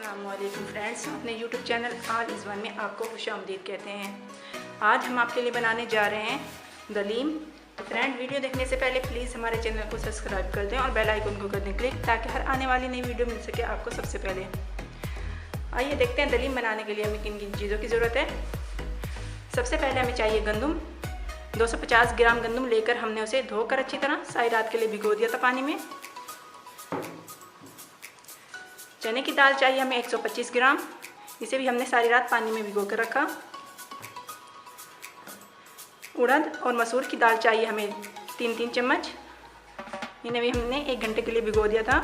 अस्सलामुअलैकुम फ्रेंड्स, अपने YouTube channel all is one में आपको खुशामदीद कहते हैं। आज हम आपके लिए बनाने जा रहे हैं दलीम। तो फ्रेंड, वीडियो देखने से पहले प्लीज़ हमारे चैनल को सब्सक्राइब कर दें और बेल आइकन को कर दें क्लिक, ताकि हर आने वाली नई वीडियो मिल सके आपको सबसे पहले। आइए देखते हैं दलीम बनाने के लिए हमें किन किन चीज़ों की ज़रूरत है। सबसे पहले हमें चाहिए गंदम। 250 ग्राम गंदम लेकर हमने उसे धोकर अच्छी तरह सारी रात के लिए भिगो दिया था पानी में। चने की दाल चाहिए हमें 125 ग्राम, इसे भी हमने सारी रात पानी में भिगो कर रखा। उड़द और मसूर की दाल चाहिए हमें 3-3 चम्मच, इन्हें भी हमने 1 घंटे के लिए भिगो दिया था।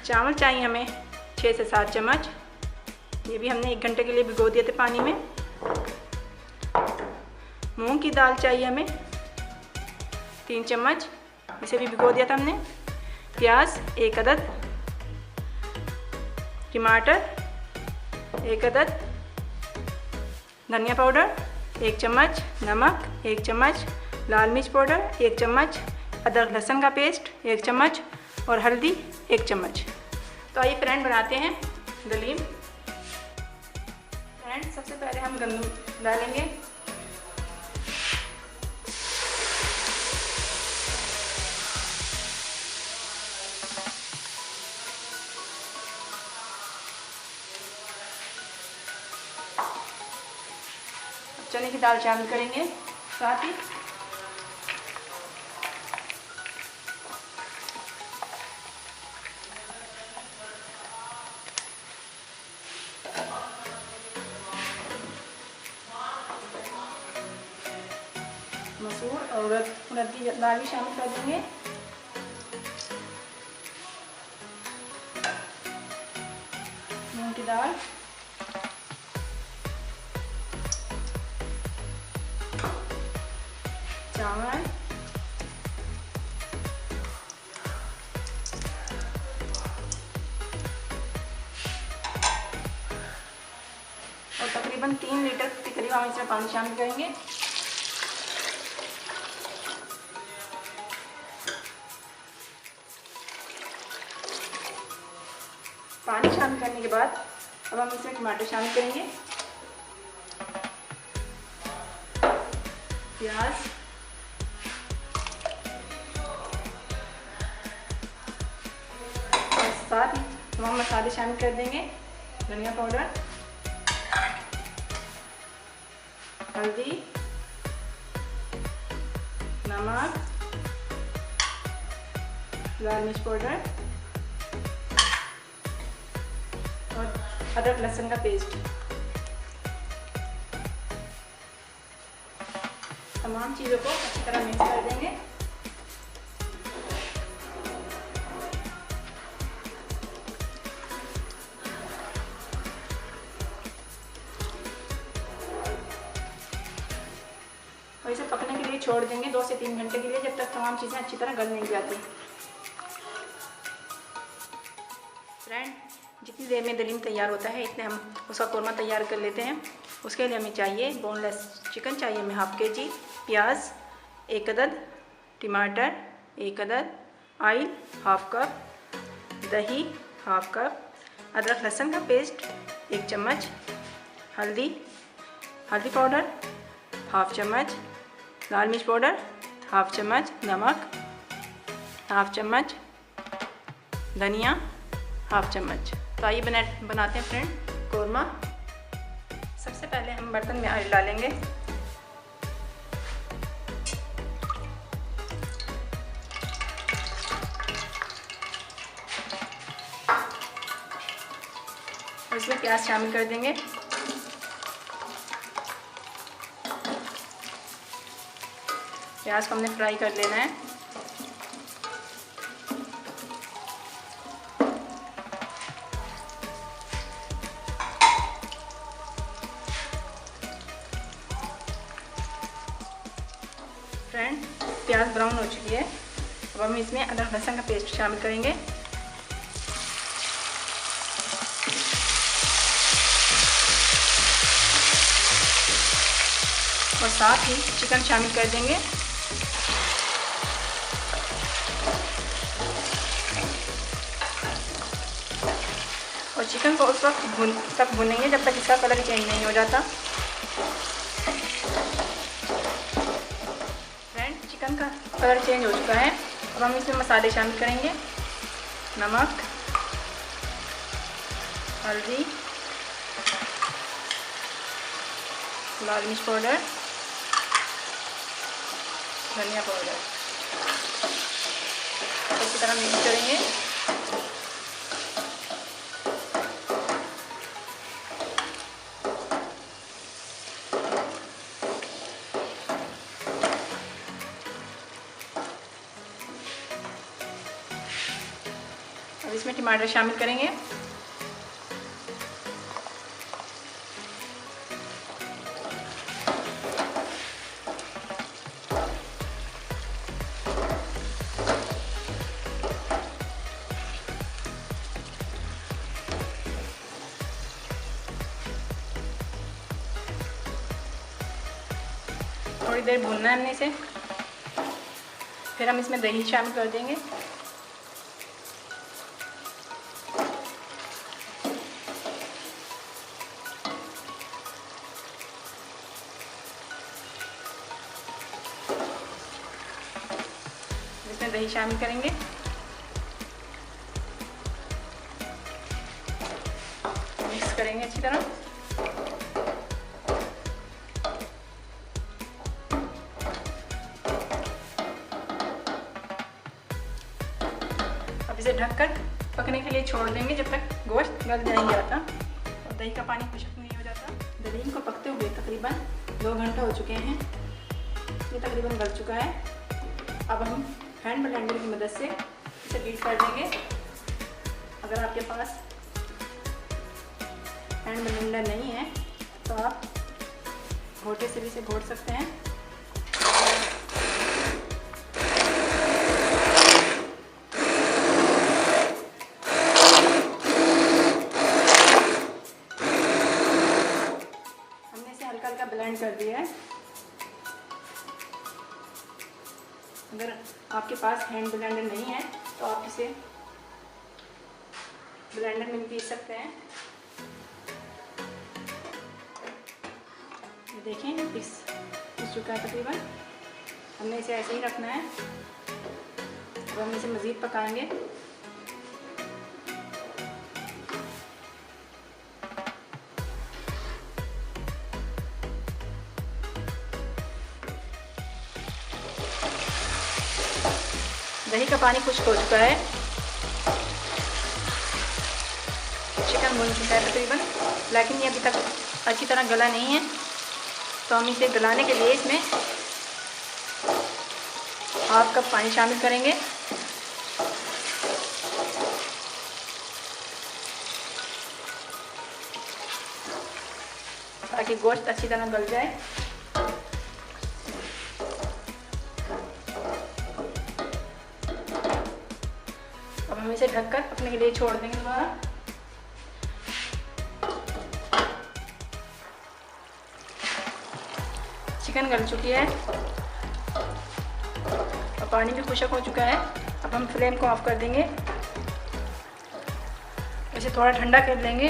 चावल चाहिए हमें 6 से 7 चम्मच, ये भी हमने 1 घंटे के लिए भिगो दिए थे पानी में। मूंग की दाल चाहिए हमें 3 चम्मच, इसे भी भिगो दिया था हमने। प्याज 1 अदद, टमाटर 1 अदद, धनिया पाउडर 1 चम्मच, नमक 1 चम्मच, लाल मिर्च पाउडर 1 चम्मच, अदरक लहसुन का पेस्ट 1 चम्मच और हल्दी 1 चम्मच। तो आइए फ्रेंड बनाते हैं दलीम। फ्रेंड, सबसे पहले हम गंदम डालेंगे। चने की दाल शामिल करेंगे साथ ही। मसूर और उड़द की दाल भी शामिल कर देंगे। मूंग की दाल, चावल, और तकरीबन 3 लीटर के करीब हम इसमें पानी शामिल करेंगे। पानी शामिल करने के बाद अब हम इसमें टमाटर शामिल करेंगे, प्याज, साथ ही तमाम मसाले शामिल कर देंगे। धनिया पाउडर, हल्दी, नमक, लाल मिर्च पाउडर और अदरक लहसुन का पेस्ट। तमाम चीज़ों को अच्छी तरह मिक्स कर देंगे। और इसे पकने के लिए छोड़ देंगे 2 से 3 घंटे के लिए, जब तक तमाम चीज़ें अच्छी तरह गल नहीं जाती। फ्रेंड, जितनी देर में दलीम तैयार होता है इतने हम उसका कोरमा तैयार कर लेते हैं। उसके लिए हमें चाहिए बोनलेस चिकन चाहिए हमें ½ kg, प्याज 1 अदद, टमाटर 1 अदद, ऑयल ½ कप, दही ½ कप, अदरक लहसुन का पेस्ट 1 चम्मच, हल्दी पाउडर ½ चम्मच, लाल मिर्च पाउडर ½ चम्मच, नमक ½ चम्मच, धनिया ½ चम्मच। तो आइए बनाते हैं फ्रेंड कोरमा। सबसे पहले हम बर्तन में ऑयल डालेंगे। और इसमें प्याज शामिल कर देंगे। प्याज को हमने फ्राई कर लेना है। फ्रेंड, प्याज ब्राउन हो चुकी है। अब हम इसमें अदरक लहसुन का पेस्ट शामिल करेंगे और साथ ही चिकन शामिल कर देंगे। चिकन को उस वक्त तक भूनेंगे जब तक इसका कलर चेंज नहीं हो जाता। फ्रेंड, चिकन का कलर चेंज हो चुका है। अब हम इसमें मसाले शामिल करेंगे। नमक, हल्दी, लाल मिर्च पाउडर, धनिया पाउडर। अच्छी तरह मिक्स करेंगे। अब इसमें टमाटर शामिल करेंगे। थोड़ी देर भूनना है हमने इसे। फिर हम इसमें दही शामिल कर देंगे। इसमें दही शामिल करेंगे। मिक्स करेंगे अच्छी तरह। अब इसे ढककर पकने के लिए छोड़ देंगे जब तक गोश्त गल नहीं जाता और दही का पानी खुश्क नहीं हो जाता। दही को पकते हुए तकरीबन 2 घंटा हो चुके हैं। ये तकरीबन गल चुका है। अब हम हैंड ब्लेंडर की मदद से इसे बीट कर देंगे। अगर आपके पास हैंड ब्लेंडर नहीं है तो आप घोटे से भी इसे घोट सकते हैं। हमने इसे हल्का हल्का ब्लेंड कर दिया है। अगर आपके पास हैंड ब्लेंडर नहीं है तो आप इसे ब्लेंडर में पीस सकते हैं। ये देखें, पीस चुका है तकरीबन। हमने इसे ऐसे ही रखना है। अब हम इसे मज़ीद पकाएंगे। दही का पानी खुश्क हो चुका है। चिकन भुन चुका है तकरीबन, लेकिन ये अभी तक अच्छी तरह गला नहीं है। तो हम इसे गलाने के लिए इसमें ½ कप पानी शामिल करेंगे। ताकि गोश्त अच्छी तरह गल जाए। अब हम इसे ढककर पकने के लिए छोड़ देंगे दोबारा। चिकन गल चुकी है और पानी भी खुश्क हो चुका है। अब हम फ्लेम को ऑफ कर देंगे। इसे थोड़ा ठंडा कर लेंगे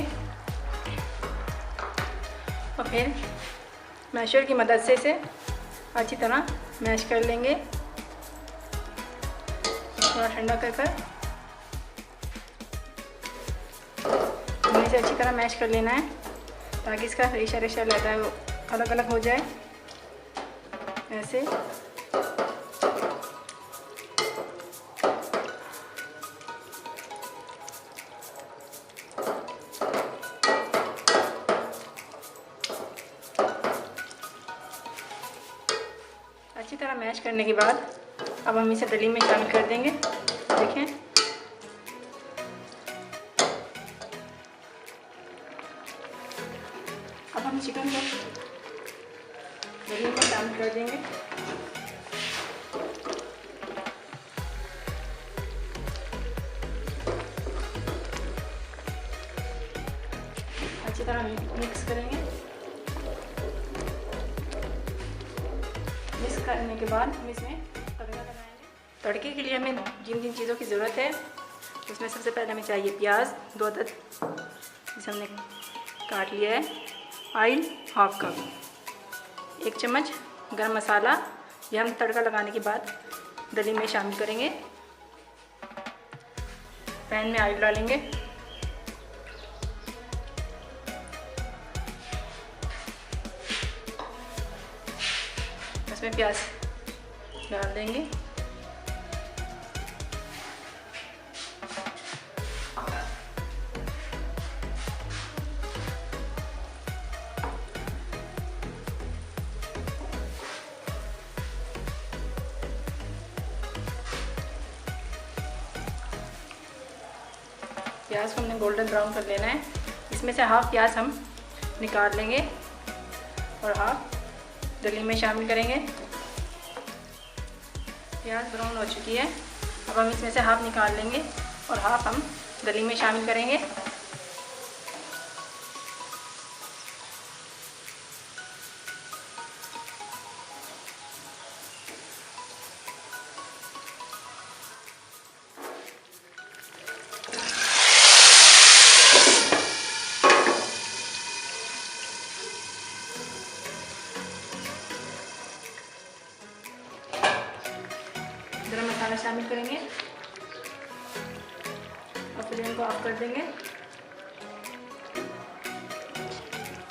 और फिर मैशर की मदद से इसे अच्छी तरह मैश कर लेंगे। थोड़ा ठंडा कर हमें इसे अच्छी तरह मैश कर लेना है ताकि इसका रेशा रेशा रहता है वो अलग अलग हो जाए। ऐसे अच्छी तरह मैश करने के बाद अब हम इसे दली में शामिल कर देंगे। देखें, अब हम चिकन को दली में शामिल कर देंगे। अच्छी तरह मिक्स करेंगे। मिक्स करने के बाद हम इसमें तड़का लगाएंगे। तड़के के लिए हमें जिन जिन चीज़ों की ज़रूरत है उसमें सबसे पहले हमें चाहिए प्याज 2 अदद, इसे हमने काट लिया है। ऑयल हाफ कप, 1 चम्मच गरम मसाला, ये हम तड़का लगाने के बाद दलीम में शामिल करेंगे। पैन में ऑयल डालेंगे, इसमें प्याज डाल देंगे। प्याज को हमने गोल्डन ब्राउन कर लेना है। इसमें से हाफ प्याज हम निकाल लेंगे और हाफ दलीम में शामिल करेंगे। प्याज ब्राउन हो चुकी है, अब हम इसमें से हाफ निकाल लेंगे और हाफ हम दलीम में शामिल करेंगे। गरम मसाला शामिल करेंगे और फ्लेम को ऑफ कर देंगे।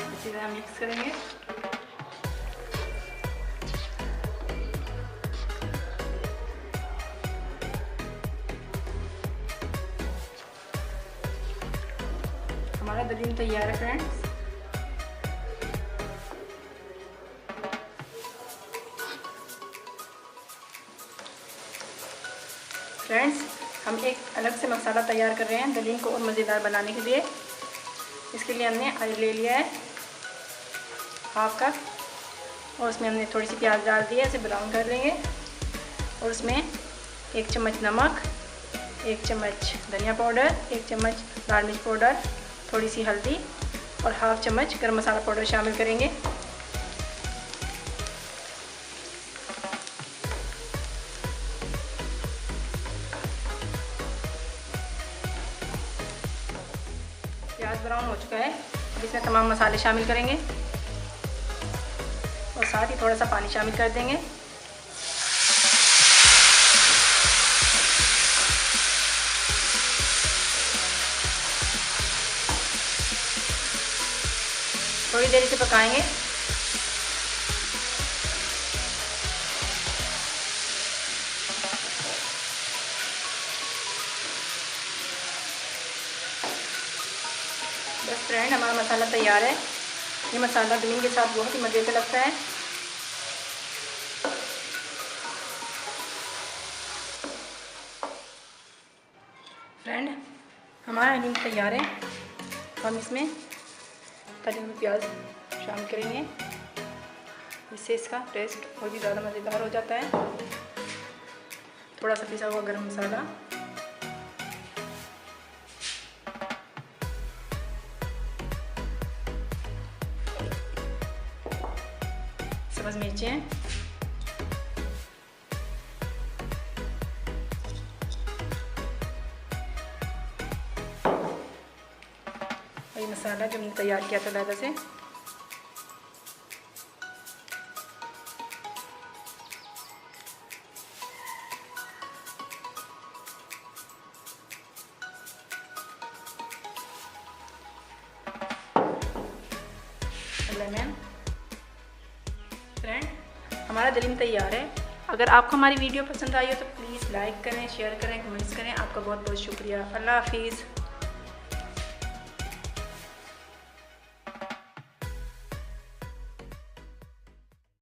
अच्छी तरह मिक्स करेंगे। हमारा दलीम तैयार है फ्रेंड्स। हम एक अलग से मसाला तैयार कर रहे हैं दलीम को और मज़ेदार बनाने के लिए। इसके लिए हमने ऑयल ले लिया है हाफ कप और उसमें हमने थोड़ी सी प्याज डाल दी है, इसे ब्राउन कर लेंगे। और उसमें 1 चम्मच नमक, 1 चम्मच धनिया पाउडर, 1 चम्मच लाल मिर्च पाउडर, थोड़ी सी हल्दी और हाफ चम्मच गरम मसाला पाउडर शामिल करेंगे। प्याज ब्राउन हो चुका है, अब इसमें तमाम मसाले शामिल करेंगे और साथ ही थोड़ा सा पानी शामिल कर देंगे। थोड़ी देर इसे पकाएंगे। बस फ्रेंड, हमारा मसाला तैयार है। ये मसाला दलीम के साथ बहुत ही मज़े से लगता है। फ्रेंड, हमारा दलीम तैयार है। हम इसमें तले हुए प्याज शामिल करेंगे, इससे इसका टेस्ट और भी ज़्यादा मज़ेदार हो जाता है। थोड़ा सा पिसा हुआ गरम मसाला, सब्ज़ मिर्चें, और ये मसाला जो हमने तैयार किया था अलग से, लेमन। फ्रेंड, हमारा दलीम तैयार है। अगर आपको हमारी वीडियो पसंद आई हो तो प्लीज़ लाइक करें, शेयर करें, कमेंट्स करें। आपका बहुत बहुत शुक्रिया। अल्लाह हाफिज़।